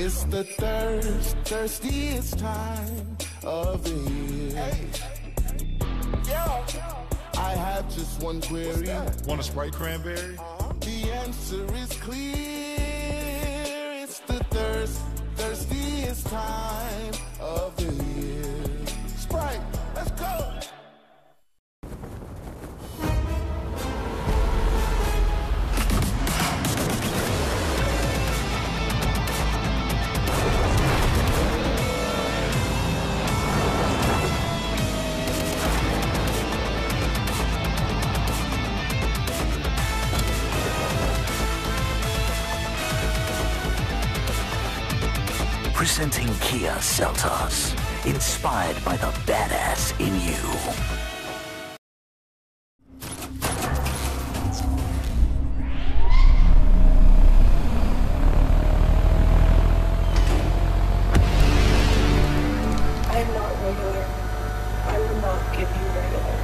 It's the thirstiest time of the year. Hey. Yeah. I have just one query. Want a Sprite cranberry? The answer is clear. It's the thirstiest time of the year. Sprite, let's go. Presenting Kia Seltos, inspired by the badass in you. I am not regular. I will not give you regular.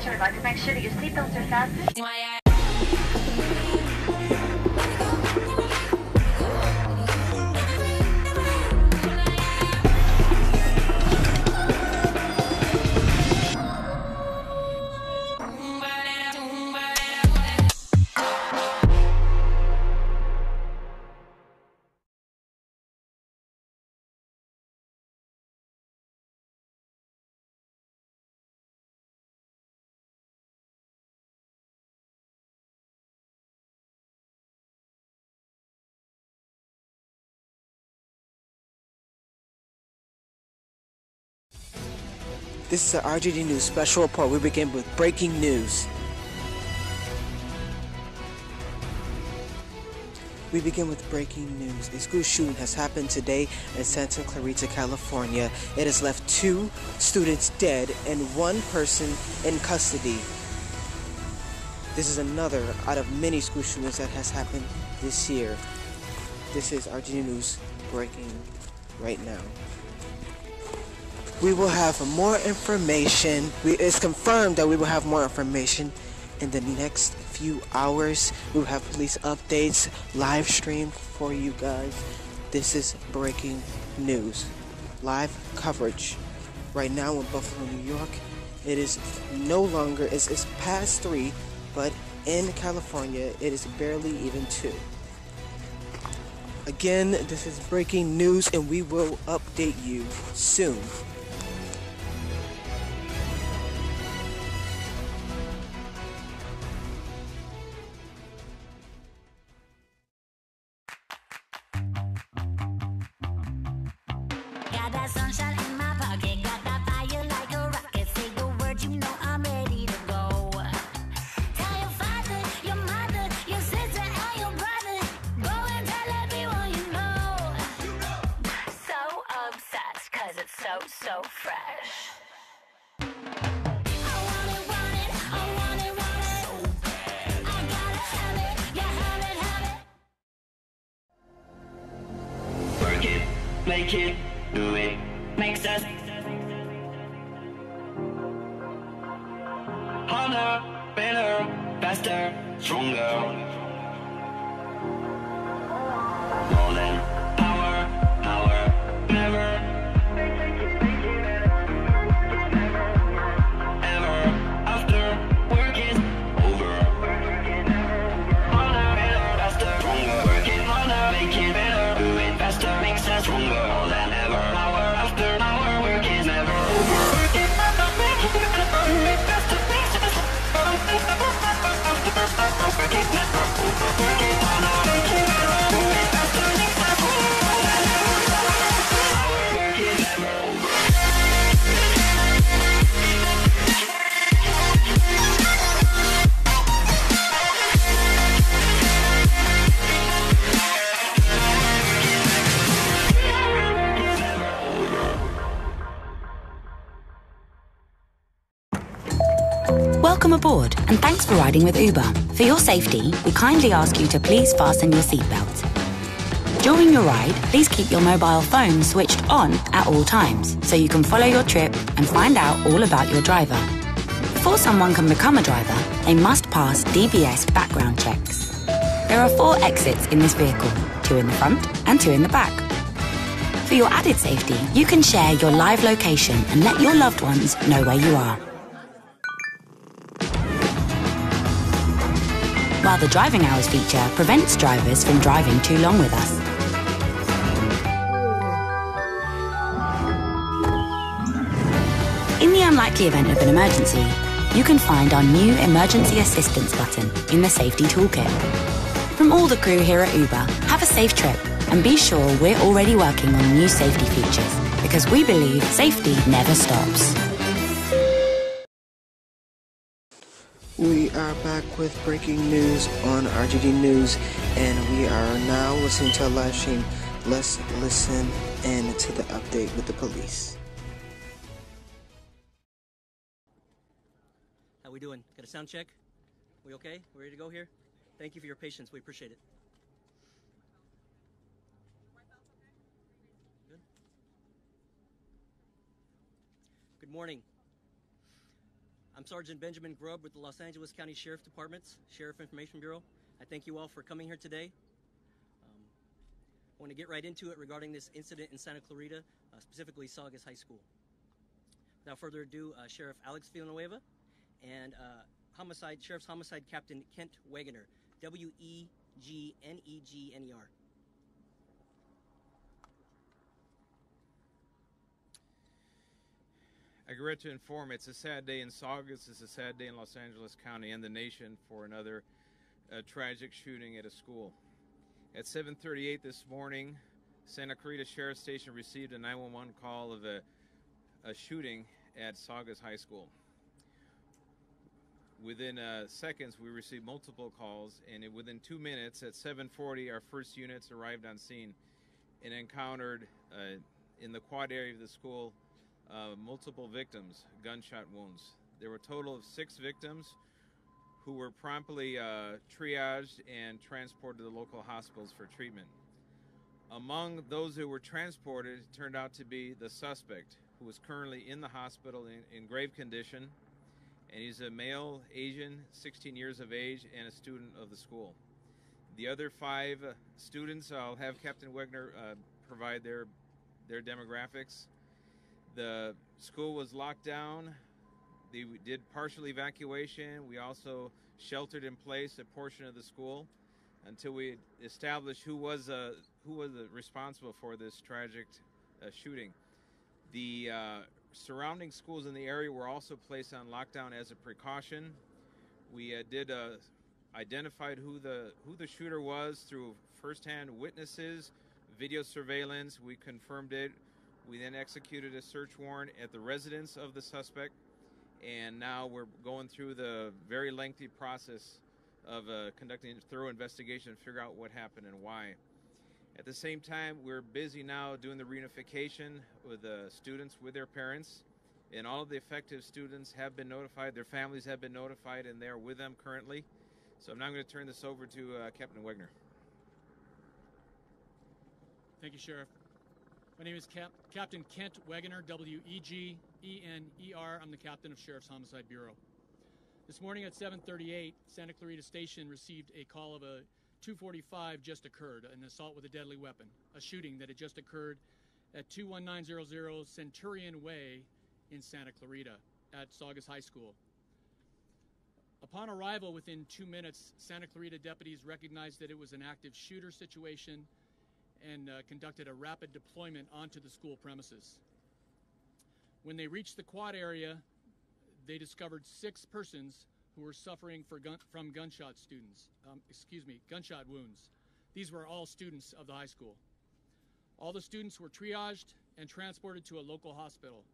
I'd like to make sure that your seatbelts are fastened. This is the RJD News Special Report. We begin with breaking news. We begin with breaking news. A school shooting has happened today in Santa Clarita, California. It has left 2 students dead and 1 person in custody. This is another out of many school shootings that has happened this year. This is RJD News breaking right now. We will have more information. It's confirmed that we will have more information in the next few hours. We will have police updates, live stream for you guys. This is breaking news. Live coverage. Right now in Buffalo, New York, it is no longer, it's past 3, but in California, it is barely even 2. Again, this is breaking news and we will update you soon. Got that sunshine in my pocket, got that fire like a rocket. Say the word, you know I'm ready to go. Tell your father, your mother, your sister, and your brother. Go and tell everyone you know. So obsessed, cause it's so fresh. I want it, I want it. I gotta have it, yeah, have it. Work it, make it, do it, makes us harder, better, faster, stronger. More than power, never, ever, after work is over. Harder, better, faster, stronger. Work it harder, make it better, do it faster, makes us stronger. More than ever, hour after hour, work is never over. Work it harder, make it better, do it faster, makes us stronger. Work it never Welcome aboard, and thanks for riding with Uber. For your safety, we kindly ask you to please fasten your seatbelt. During your ride, please keep your mobile phone switched on at all times so you can follow your trip and find out all about your driver. Before someone can become a driver, they must pass DBS background checks. There are 4 exits in this vehicle, 2 in the front and 2 in the back. For your added safety, you can share your live location and let your loved ones know where you are. While the driving hours feature prevents drivers from driving too long with us. In the unlikely event of an emergency, you can find our new emergency assistance button in the safety toolkit. From all the crew here at Uber, have a safe trip and be sure we're already working on new safety features because we believe safety never stops. We are back with breaking news on RJD News, and we are now listening to a live stream. Let's listen in to the update with the police. How we doing? Got a sound check? We okay? We ready to go here? Thank you for your patience. We appreciate it. Good. Good morning. I'm Sergeant Benjamin Grubb with the Los Angeles County Sheriff Department's Sheriff Information Bureau. I thank you all for coming here today. I want to get right into it regarding this incident in Santa Clarita, specifically Saugus High School. Without further ado, Sheriff Alex Villanueva and Sheriff's Homicide Captain Kent Wegener, Wegener. I regret to inform it's a sad day in Saugus, it's a sad day in Los Angeles County and the nation for another tragic shooting at a school. At 7:38 this morning, Santa Clarita Sheriff's Station received a 911 call of a shooting at Saugus High School. Within seconds, we received multiple calls, and within 2 minutes, at 7:40, our first units arrived on scene and encountered in the quad area of the school multiple victims, gunshot wounds. There were a total of 6 victims who were promptly triaged and transported to the local hospitals for treatment. Among those who were transported, it turned out to be the suspect, who was currently in the hospital in grave condition, and he's a male, Asian, 16 years of age, and a student of the school. The other 5 students, I'll have Captain Wegener provide their demographics. The school was locked down. They did partial evacuation. We also sheltered in place a portion of the school until we established who was responsible for this tragic shooting. The surrounding schools in the area were also placed on lockdown as a precaution. We did identified who the shooter was through firsthand witnesses, video surveillance. We confirmed it. We then executed a search warrant at the residence of the suspect, and now we're going through the very lengthy process of conducting a thorough investigation to figure out what happened and why. At the same time, we're busy now doing the reunification with the students with their parents, and all of the affected students have been notified, their families have been notified, and they're with them currently. So I'm now going to turn this over to Captain Wegener. Thank you, Sheriff. My name is Captain Kent Wegener, Wegener. I'm the captain of Sheriff's Homicide Bureau. This morning at 7:38, Santa Clarita Station received a call of a 245 just occurred, an assault with a deadly weapon, a shooting that had just occurred at 21900 Centurion Way in Santa Clarita at Saugus High School. Upon arrival within 2 minutes, Santa Clarita deputies recognized that it was an active shooter situation and conducted a rapid deployment onto the school premises. When they reached the quad area, they discovered 6 persons who were suffering from gunshot wounds. These were all students of the high school. All the students were triaged and transported to a local hospital.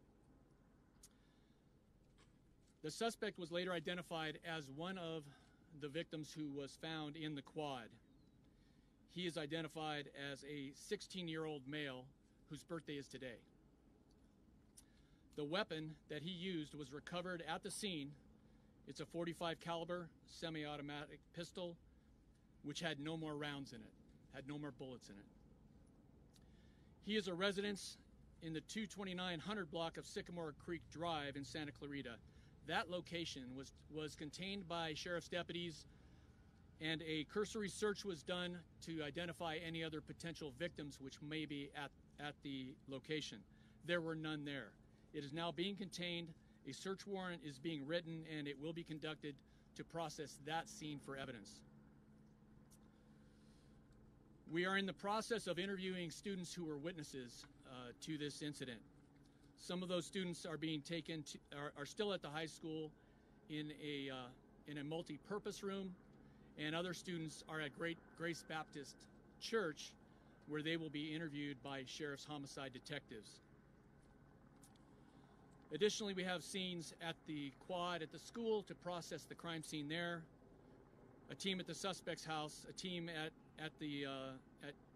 The suspect was later identified as one of the victims who was found in the quad. He is identified as a 16-year-old male whose birthday is today. The weapon that he used was recovered at the scene It's a .45 caliber semi-automatic pistol, which had no more rounds in it, had no more bullets in it. He is a resident in the 22900 block of Sycamore Creek Drive in Santa Clarita. That location was contained by sheriff's deputies, and a cursory search was done to identify any other potential victims which may be at the location. There were none there. It is now being contained. A search warrant is being written, and it will be conducted to process that scene for evidence. We are in the process of interviewing students who were witnesses to this incident. Some of those students are being taken to, are still at the high school in a multi-purpose room, and other students are at Grace Baptist Church, where they will be interviewed by sheriff's homicide detectives. Additionally, we have scenes at the quad at the school to process the crime scene there, a team at the suspect's house, a team at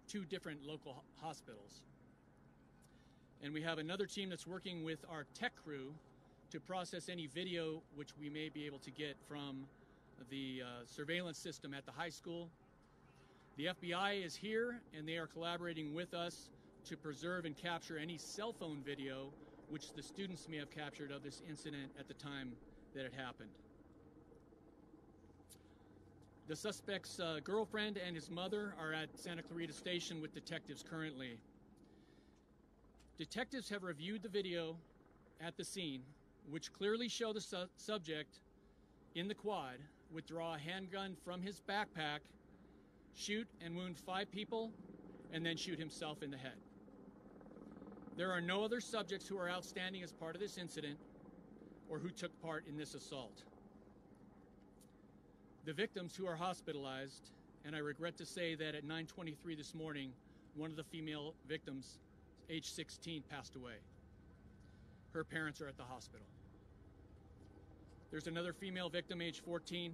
2 different local hospitals. And we have another team that's working with our tech crew to process any video which we may be able to get from the surveillance system at the high school. The FBI is here, and they are collaborating with us to preserve and capture any cell phone video which the students may have captured of this incident at the time that it happened. The suspect's girlfriend and his mother are at Santa Clarita Station with detectives currently. Detectives have reviewed the video at the scene, which clearly show the subject in the quad withdraw a handgun from his backpack, shoot and wound 5 people, and then shoot himself in the head. There are no other subjects who are outstanding as part of this incident or who took part in this assault. The victims who are hospitalized, and I regret to say that at 9:23 this morning, one of the female victims, age 16, passed away. Her parents are at the hospital. There's another female victim, age 14,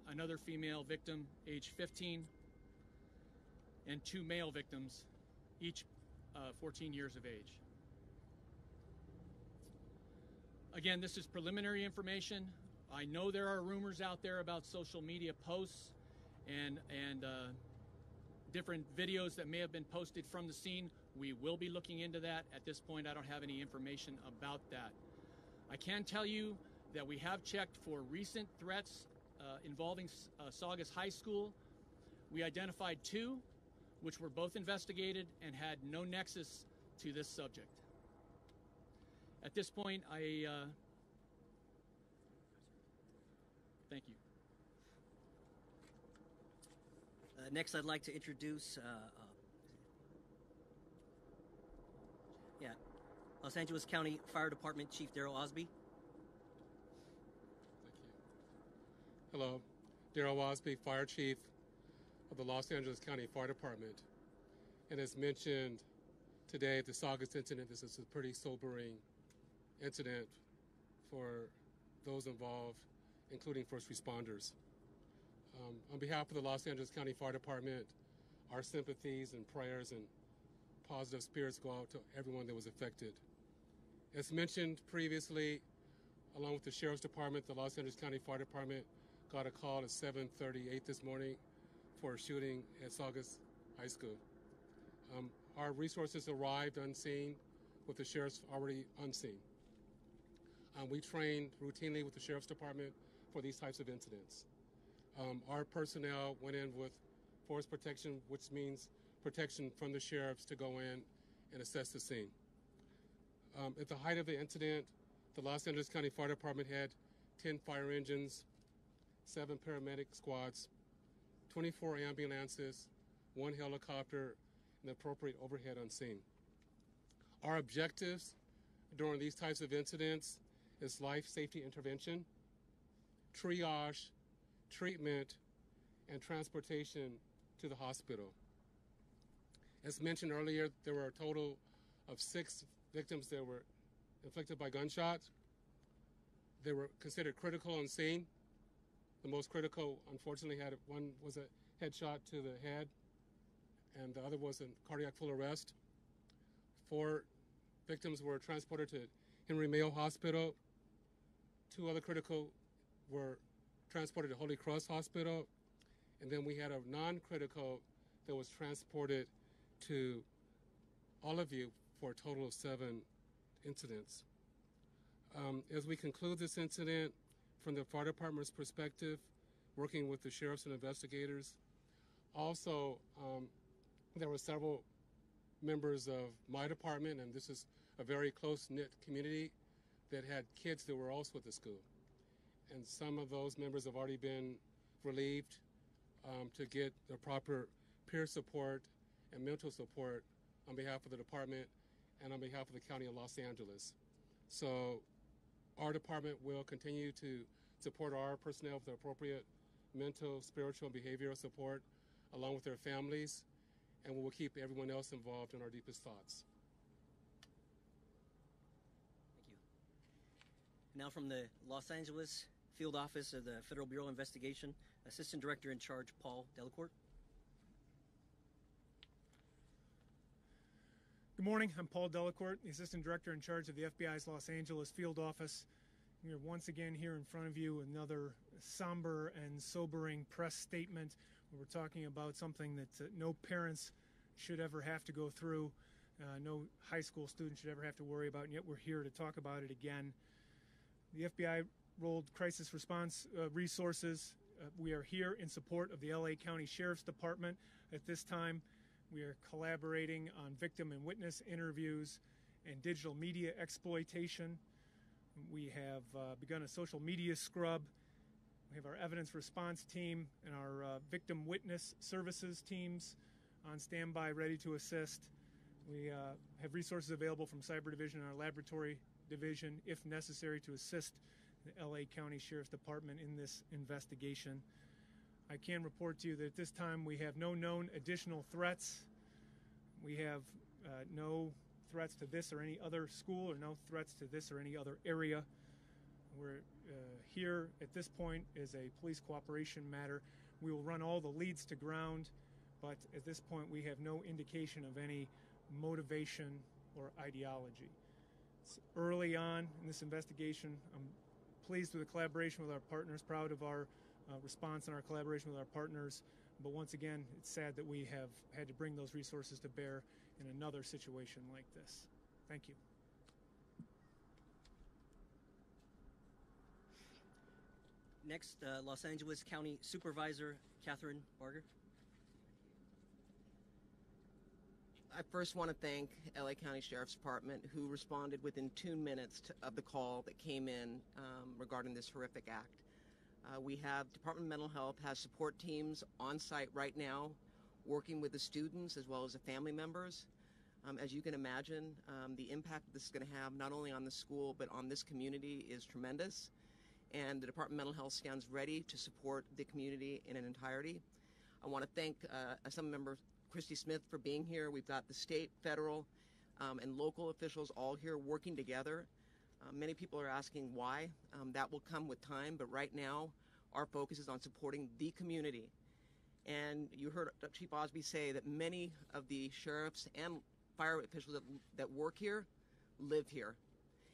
another female victim, age 15, and 2 male victims, each 14 years of age. Again, this is preliminary information. I know there are rumors out there about social media posts and different videos that may have been posted from the scene. We will be looking into that. At this point, I don't have any information about that. I can tell you that we have checked for recent threats involving Saugus High School. We identified 2, which were both investigated and had no nexus to this subject. At this point, thank you. Next, I'd like to introduce Los Angeles County Fire Department Chief Darrell Osby. Thank you. Hello, Darrell Osby, Fire Chief of the Los Angeles County Fire Department. And as mentioned today at the Saugus incident, this is a pretty sobering incident for those involved, including first responders. On behalf of the Los Angeles County Fire Department, our sympathies and prayers and positive spirits go out to everyone that was affected. As mentioned previously, along with the Sheriff's Department, the Los Angeles County Fire Department got a call at 7:38 this morning for a shooting at Saugus High School. Our resources arrived unseen, with the sheriffs already unseen. We train routinely with the Sheriff's Department for these types of incidents. Our personnel went in with force protection, which means protection from the sheriffs to go in and assess the scene. At the height of the incident, the Los Angeles County Fire Department had 10 fire engines, 7 paramedic squads, 24 ambulances, 1 helicopter, and appropriate overhead on scene. Our objectives during these types of incidents is life safety intervention, triage, treatment, and transportation to the hospital. As mentioned earlier, there were a total of 6 victims that were inflicted by gunshots. They were considered critical on scene. The most critical, unfortunately, one was a headshot to the head, and the other was a cardiac full arrest. 4 victims were transported to Henry Mayo Hospital. 2 other critical were transported to Holy Cross Hospital, and then we had a non-critical that was transported to all of you for a total of 7 incidents. As we conclude this incident, from the fire department's perspective, working with the sheriffs and investigators, also there were several members of my department, and this is a very close-knit community that had kids that were also at the school. And some of those members have already been relieved to get the proper peer support and mental support on behalf of the department and on behalf of the County of Los Angeles. So our department will continue to support our personnel with the appropriate mental, spiritual, and behavioral support along with their families, and we will keep everyone else involved in our deepest thoughts. Thank you. Now from the Los Angeles Field Office of the Federal Bureau of Investigation, Assistant Director in Charge, Paul Delacourt. Good morning. I'm Paul Delacourt, the Assistant Director in charge of the FBI's Los Angeles Field Office. We're once again here in front of you, another somber and sobering press statement where we're talking about something that no parents should ever have to go through, no high school student should ever have to worry about, and yet we're here to talk about it again. The FBI rolled crisis response resources. We are here in support of the LA County Sheriff's Department. At this time, we are collaborating on victim and witness interviews and digital media exploitation. We have begun a social media scrub. We have our evidence response team and our victim witness services teams on standby, ready to assist. We have resources available from Cyber Division and our Laboratory Division, if necessary, to assist the LA County Sheriff's Department in this investigation. I can report to you that at this time we have no known additional threats. We have no threats to this or any other school, or no threats to this or any other area. We're here at this point is a police cooperation matter. We will run all the leads to ground, but at this point we have no indication of any motivation or ideology. It's early on in this investigation. I'm pleased with the collaboration with our partners, proud of our response and our collaboration with our partners, but once again, it's sad that we have had to bring those resources to bear in another situation like this. Thank you. Next, Los Angeles County Supervisor Catherine Barger. I first want to thank LA County Sheriff's Department, who responded within 2 minutes of the call that came in regarding this horrific act. We have Department of Mental Health has support teams on site right now working with the students as well as the family members. As you can imagine, the impact this is going to have not only on the school but on this community is tremendous, and the Department of Mental Health stands ready to support the community in an entirety. I want to thank Assemblymember Christy Smith for being here. We've got the state, federal, and local officials all here working together. Many people are asking why. That will come with time, but right now our focus is on supporting the community. And you heard Chief Osby say that many of the sheriffs and fire officials that work here live here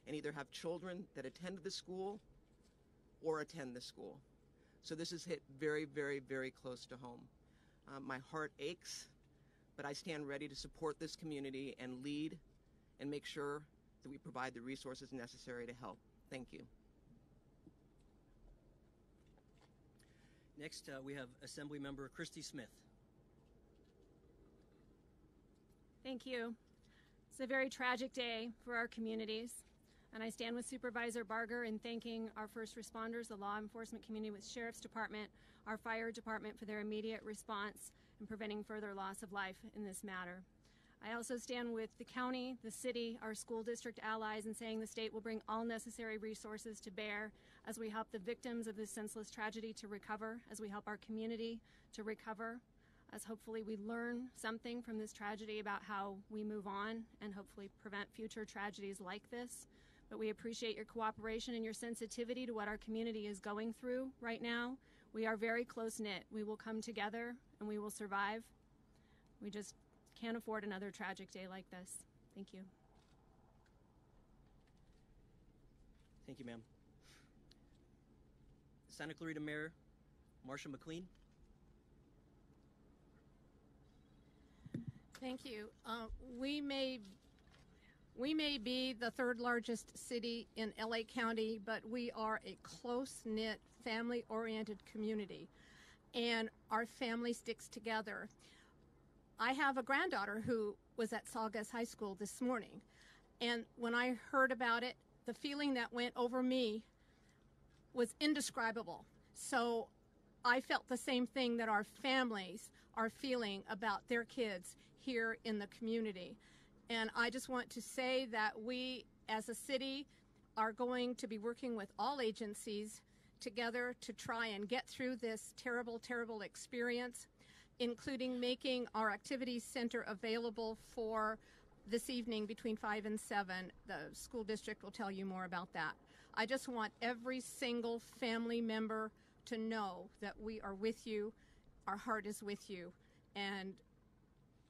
and either have children that attend the school or attend the school. So this is hit very, very, very close to home. My heart aches, but I stand ready to support this community and lead and make sure that we provide the resources necessary to help. Thank you. Next, we have Assemblymember Christy Smith. Thank you. It's a very tragic day for our communities, and I stand with Supervisor Barger in thanking our first responders, the law enforcement community with Sheriff's Department, our fire department for their immediate response and preventing further loss of life in this matter. I also stand with the county, the city, our school district allies in saying the state will bring all necessary resources to bear as we help the victims of this senseless tragedy to recover, as we help our community to recover, as hopefully we learn something from this tragedy about how we move on and hopefully prevent future tragedies like this. But we appreciate your cooperation and your sensitivity to what our community is going through right now. We are very close-knit. We will come together and we will survive. We just can't afford another tragic day like this. Thank you. Thank you, ma'am. Santa Clarita Mayor Marsha McLean. Thank you. We may be the third largest city in LA County, but we are a close-knit, family-oriented community, and our family sticks together. I have a granddaughter who was at Saugus High School this morning, and when I heard about it, the feeling that went over me was indescribable. So I felt the same thing that our families are feeling about their kids here in the community. And I just want to say that we as a city are going to be working with all agencies together to try and get through this terrible, terrible experience, including making our activities center available for this evening between 5 and 7. The school district will tell you more about that. I just want every single family member to know that we are with you, our heart is with you, and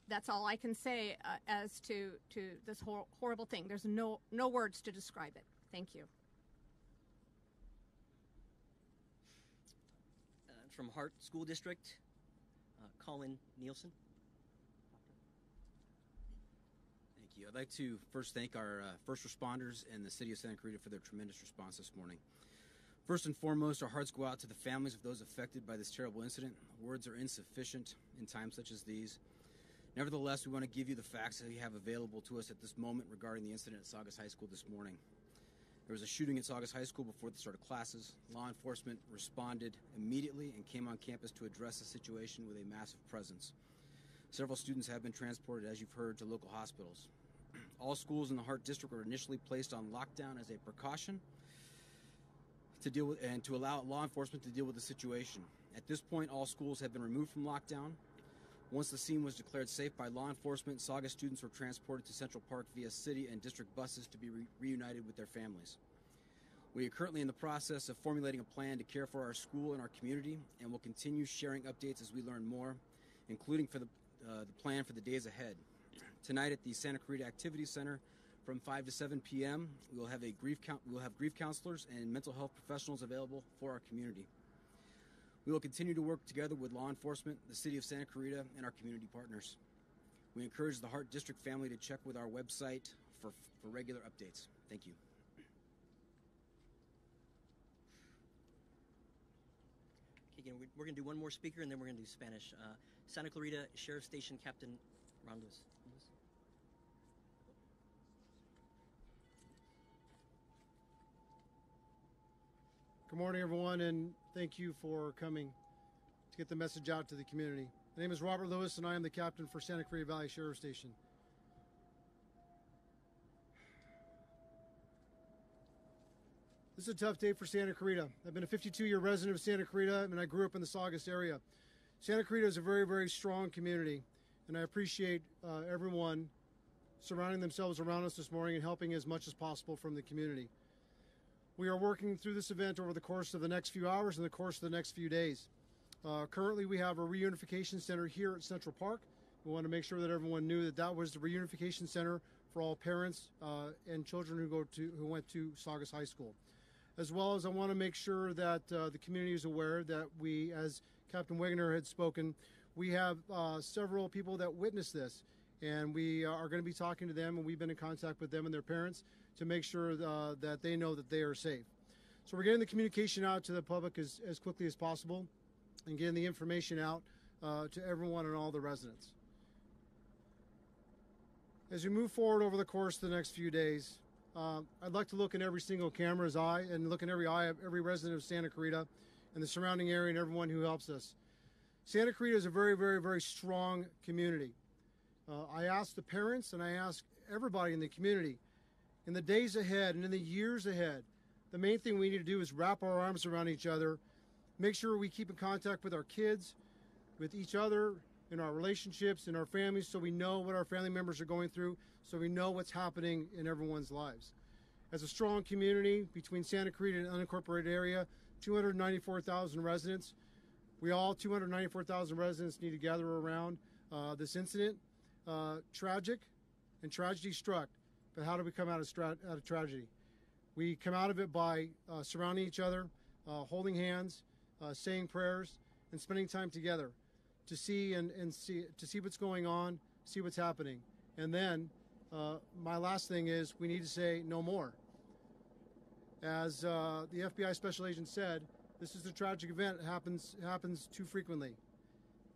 that's all I can say as to this horrible thing. There's no words to describe it. Thank you. From Hart School District, Colin Nielsen. Thank you. I'd like to first thank our first responders and the City of Santa Clarita for their tremendous response this morning. First and foremost, our hearts go out to the families of those affected by this terrible incident. Words are insufficient in times such as these. Nevertheless, we want to give you the facts that we have available to us at this moment regarding the incident at Saugus High School this morning. There was a shooting at Saugus High School before the start of classes. Law enforcement responded immediately and came on campus to address the situation with a massive presence. Several students have been transported, as you've heard, to local hospitals. All schools in the Hart District were initially placed on lockdown as a precaution to deal with and to allow law enforcement to deal with the situation. At this point, all schools have been removed from lockdown. Once the scene was declared safe by law enforcement, Saugus students were transported to Central Park via city and district buses to be reunited with their families. We are currently in the process of formulating a plan to care for our school and our community, and will continue sharing updates as we learn more, including for the plan for the days ahead. Tonight at the Santa Clarita Activity Center from 5 to 7 p.m., we will have grief counselors and mental health professionals available for our community. We will continue to work together with law enforcement, the City of Santa Clarita, and our community partners. We encourage the Hart District family to check with our website for regular updates. Thank you. Okay, again, we're going to do one more speaker, and then we're going to do Spanish. Santa Clarita Sheriff Station Captain Rondos. Good morning, everyone, and thank you for coming to get the message out to the community. My name is Robert Lewis, and I am the captain for Santa Clarita Valley Sheriff Station. This is a tough day for Santa Clarita. I've been a 52-year resident of Santa Clarita, and I grew up in the Saugus area. Santa Clarita is a very, very strong community, and I appreciate everyone surrounding themselves around us this morning and helping as much as possible from the community. We are working through this event over the course of the next few hours and the course of the next few days. Currently, we have a reunification center here at Central Park. We want to make sure that everyone knew that that was the reunification center for all parents and children who went to Saugus High School. As well as I want to make sure that the community is aware that we, as Captain Wegener had spoken, we have several people that witnessed this, and we are going to be talking to them, and we've been in contact with them and their parents to make sure that they know that they are safe. So we're getting the communication out to the public as quickly as possible and getting the information out to everyone and all the residents. As we move forward over the course of the next few days, I'd like to look in every single camera's eye and look in every eye of every resident of Santa Clarita and the surrounding area and everyone who helps us. Santa Clarita is a very, very, very strong community. I ask the parents and I ask everybody in the community, in the days ahead and in the years ahead, the main thing we need to do is wrap our arms around each other, make sure we keep in contact with our kids, with each other, in our relationships, in our families, so we know what our family members are going through, so we know what's happening in everyone's lives. As a strong community between Santa Clarita and unincorporated area, 294,000 residents, we all 294,000 residents need to gather around this incident. Tragic and tragedy struck, but how do we come out of tragedy? We come out of it by surrounding each other, holding hands, saying prayers, and spending time together to see what's going on, see what's happening. And then my last thing is we need to say no more. As the FBI special agent said, this is a tragic event. It happens too frequently.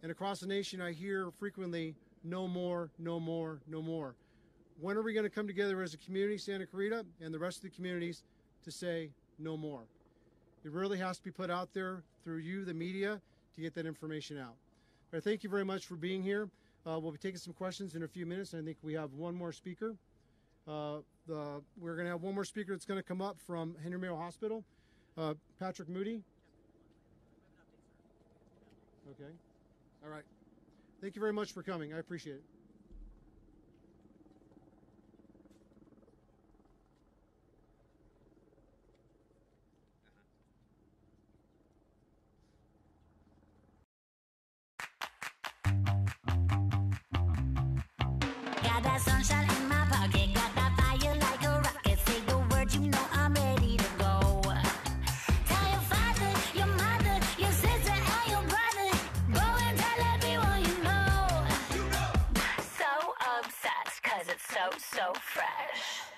And across the nation, I hear frequently, no more, no more, no more. When are we going to come together as a community, Santa Clarita, and the rest of the communities to say no more? It really has to be put out there through you, the media, to get that information out. But thank you very much for being here. We'll be taking some questions in a few minutes. I think we have one more speaker. We're going to have one more speaker that's going to come up from Henry Mayo Hospital. Patrick Moody. Okay. All right. Thank you very much for coming. I appreciate it. Got that sunshine in my pocket, got that fire like a rocket. Say the word, you know I'm ready to go. Tell your father, your mother, your sister, and your brother. Go and tell everyone you know. So obsessed, cause it's so fresh.